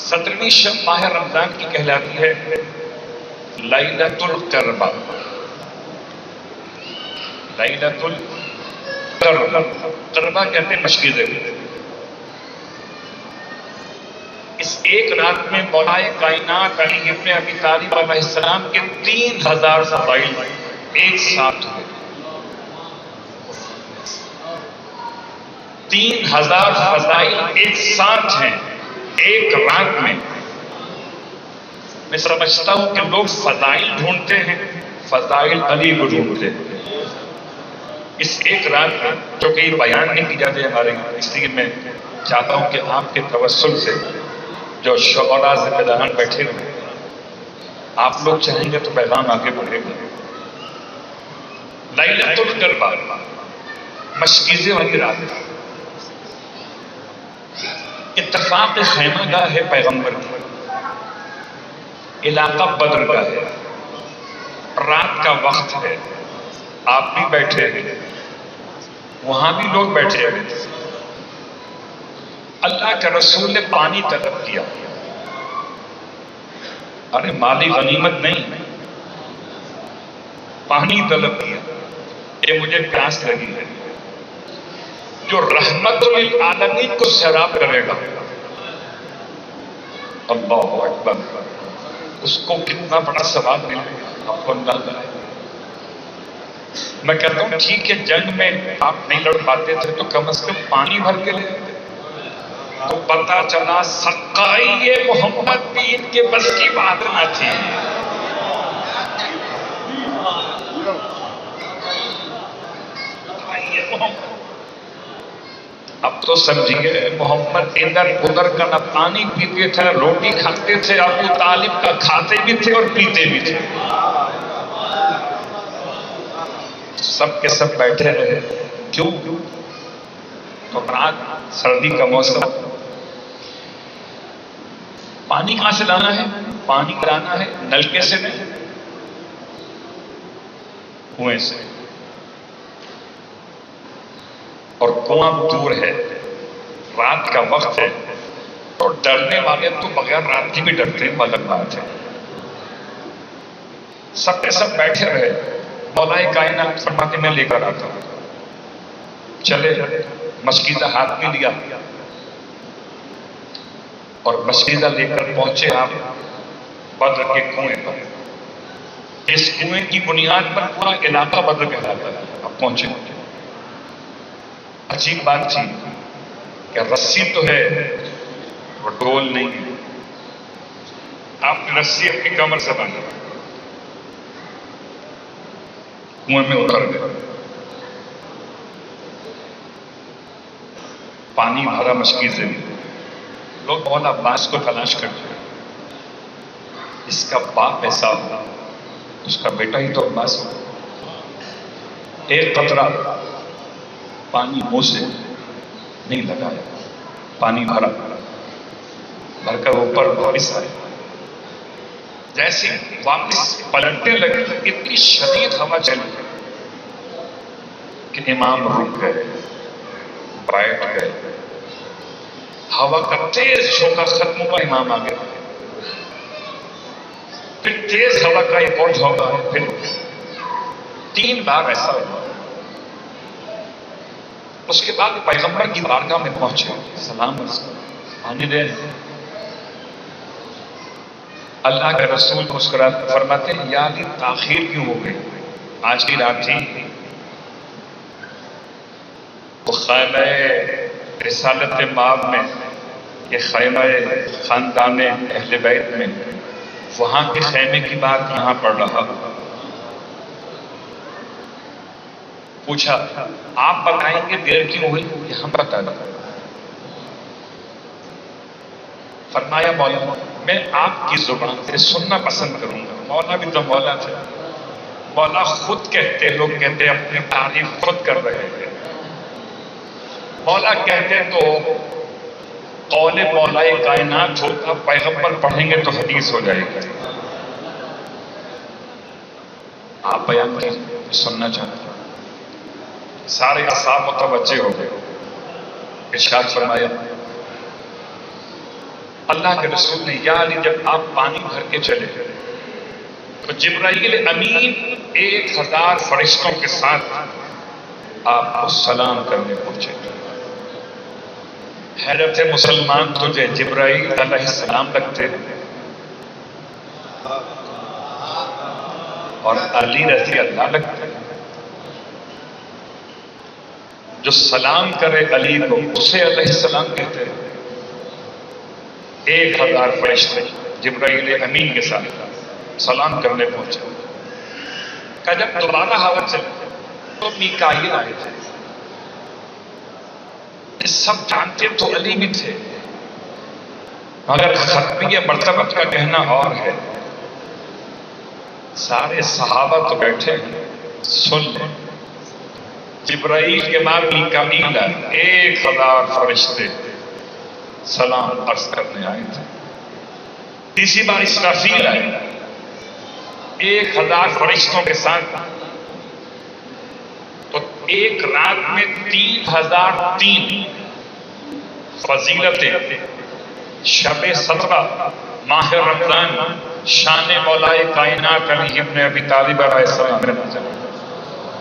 17ویں شب ماہ رمضان کی کہلاتی ہے لیلۃ القربہ. لیلۃ القربہ، قربہ کہتے ہیں مشکیزے. اس ایک رات میں مولا کائنات علی ابن ابی طالب علیہ السلام کے 3000 فضائل ایک ساتھ ہوئے. 3000 فضائل ایک ساتھ ہیں ایک رات میں. میں سمجھتا ہوں کہ لوگ فضائل ڈھونڈتے ہیں، فضائل علی کو ڈھونڈتے ہیں. اس ایک رات میں جو کہ یہ بیان نہیں کی جاتے ہمارے، اس لیے میں چاہتا ہوں کہ آپ کے توسل سے جو شعراء ذمہ داران بیٹھے ہوئے آپ لوگ چاہیں گے تو پیغام آگے بڑھے گا. لیلۃ القربہ مشکیزے والی رات. اتفاق خیمہ گاہ ہے پیغمبر کی، علاقہ بدر کا ہے، رات کا وقت ہے، آپ بھی بیٹھے ہیں، وہاں بھی لوگ بیٹھے ہیں. اللہ کے رسول نے پانی طلب کیا. ارے مالی غنیمت نہیں، پانی طلب کیا کہ مجھے پیاس لگی ہے. جو رحمت للعالمین کو سیراب کرے گا، اللہ اکبر، اس کو کتنا بڑا ثواب ملے گا آپ کو اندازہ ہے. میں کہتا ہوں ٹھیک ہے جنگ میں آپ نہیں لڑ پاتے تھے تو کم از کم پانی بھر کے لے. تو پتا چلا سقائی محمد بھی ان کے بس کی بات نہ تھی. اب تو سمجھیے محمد ادھر ادھر کا نہ پانی پیتے تھے نہ روٹی کھاتے تھے. ابو طالب کا کھاتے بھی تھے اور پیتے بھی تھے. سب کے سب بیٹھے رہے. کیوں؟ تو رات سردی کا موسم، پانی کہاں سے لانا ہے؟ پانی لانا ہے نلکے سے نہیں، کنویں سے. اور کنواں دور ہے، رات کا وقت ہے، تو ڈرنے والے تو بغیر رات کی بھی ڈرتے ہیں، الگ بات ہے. سب کے سب بیٹھے رہے. مولا کائنات فرماتے میں لے کر آتا ہوں. چلے مشکیزہ ہاتھ میں لیا اور مشکیزہ لے کر پہنچے آپ بدر کے کنویں پر. اس کنویں کی بنیاد پر پورا علاقہ بدر کہلاتا ہے. اب پہنچے. عجیب بات تھی کہ رسی تو ہے وہ ڈول نہیں ہے. آپ نے رسی اپنی کمر سے باندھی، کنویں میں اتر گئے. پانی بھرا مشکیزے میں. لوگ مولا عباس کو تلاش کرتے ہیں. اس کا باپ ایسا ہوا، اس کا بیٹا ہی تو عباس ہوا. ایک قطرہ پانی منہ سے نہیں لگایا. پانی بھرا، بھر کر اوپر واپس آئے. جیسے واپس پلٹنے لگے اتنی شدید ہوا چلی کہ امام رک گئے، بیٹھ گئے. ہوا کا تیز جھونکا ختم ہوا، امام آ گئے. پھر تیز ہوا کا ایک اور جھونکا ہے. پھر 3 بار ایسا ہوا. اس کے بعد پیغمبر کی بارگاہ میں پہنچے، سلام پانی دے. اللہ کے رسول مسکرا فرماتے ہیں یا علی تاخیر کیوں ہو گئی؟ آج کی رات تھی، وہ خیمہ رسالت مآب میں، یہ خیمہ خاندان اہل بیت میں، وہاں کے خیمے کی بات یہاں پڑھ رہا ہوں. پوچھا آپ بتائیں گے دیر کیوں ہوئی؟ یہ ہم بتا دیں. فرمایا مولا میں آپ کی زبان سے سننا پسند کروں گا. مولا بھی تو مولا تھے. مولا خود کہتے، لوگ کہتے اپنی تعریف خود کر رہے ہیں. مولا کہتے تو قول مولا کائنات ہوتا، پیغمبر پڑھیں گے تو حدیث ہو جائے گی. آپ بیان کیجیے، سننا چاہتے ہیں. سارے اصحاب متوجہ ہو گئے. ارشاد فرمایا اللہ کے رسول نے یا علی جب آپ پانی بھر کے چلے تو جبرائیل امین 1000 فرشتوں کے ساتھ آپ کو سلام کرنے پہنچے. حیرت مسلمان تجھے جبرائیل علیہ السلام لگتے اور علی رضی اللہ لگتے. جو سلام کرے علی کو اسے علیہ السلام کہتے. 1000 فرشتے جبرائیل امین کے ساتھ سلام کرنے پہنچے. کہ جب دوبارہ ہوا چلے تو میکائیل آئے تھے. سب جانتے تو علی بھی تھے مگر ختمی مرتبت کا کہنا اور ہے. سارے صحابہ تو بیٹھے ہیں سن لیں. جبرائیل کے بعد میکائیل 1000 فرشتے سلام عرض کرنے آئے تھے. تیسری بار اسرافیل آئے 1000 فرشتوں کے ساتھ. تو ایک رات میں 3003 فضیلتیں شب 17 ماہ رمضان شان مولا کائنات علی ابن ابی طالب علیہ السلام.